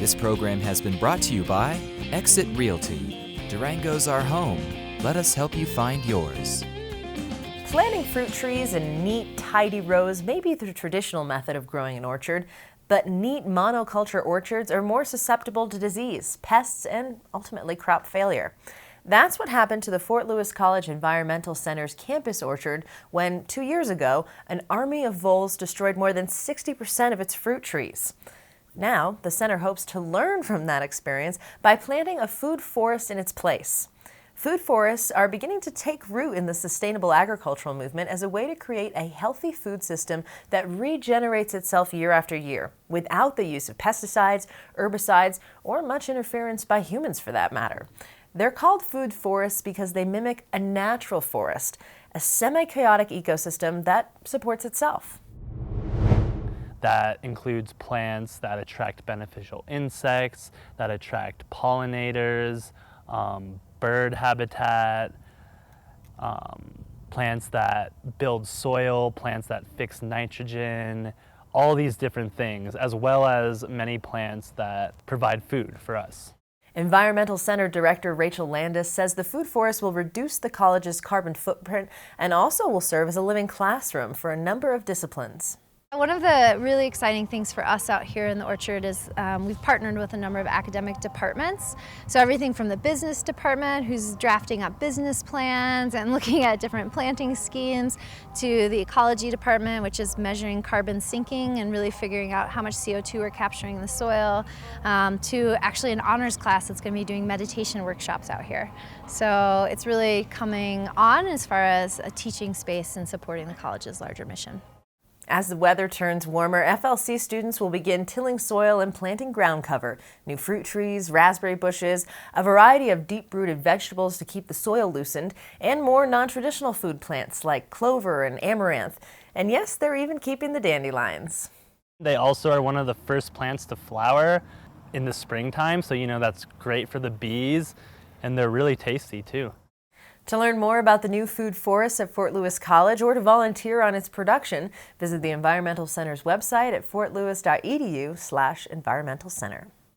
This program has been brought to you by Exit Realty. Durango's our home. Let us help you find yours. Planting fruit trees in neat, tidy rows may be the traditional method of growing an orchard, but neat monoculture orchards are more susceptible to disease, pests, and ultimately crop failure. That's what happened to the Fort Lewis College Environmental Center's campus orchard when, 2 years ago, an army of voles destroyed more than 60% of its fruit trees. Now, the center hopes to learn from that experience by planting a food forest in its place. Food forests are beginning to take root in the sustainable agricultural movement as a way to create a healthy food system that regenerates itself year after year, without the use of pesticides, herbicides, or much interference by humans for that matter. They're called food forests because they mimic a natural forest, a semi-chaotic ecosystem that supports itself. That includes plants that attract beneficial insects, that attract pollinators, bird habitat, plants that build soil, plants that fix nitrogen, all these different things, as well as many plants that provide food for us. Environmental Center Director Rachel Landis says the food forest will reduce the college's carbon footprint and also will serve as a living classroom for a number of disciplines. One of the really exciting things for us out here in the orchard is we've partnered with a number of academic departments. So everything from the business department, who's drafting up business plans and looking at different planting schemes, to the ecology department, which is measuring carbon sinking and really figuring out how much CO2 we're capturing in the soil, to actually an honors class that's going to be doing meditation workshops out here. So it's really coming on as far as a teaching space and supporting the college's larger mission. As the weather turns warmer, FLC students will begin tilling soil and planting ground cover, new fruit trees, raspberry bushes, a variety of deep-rooted vegetables to keep the soil loosened, and more non-traditional food plants like clover and amaranth. And yes, they're even keeping the dandelions. They also are one of the first plants to flower in the springtime, so that's great for the bees, and they're really tasty too. To learn more about the new food forest at Fort Lewis College or to volunteer on its production, visit the Environmental Center's website at fortlewis.edu/environmentalcenter.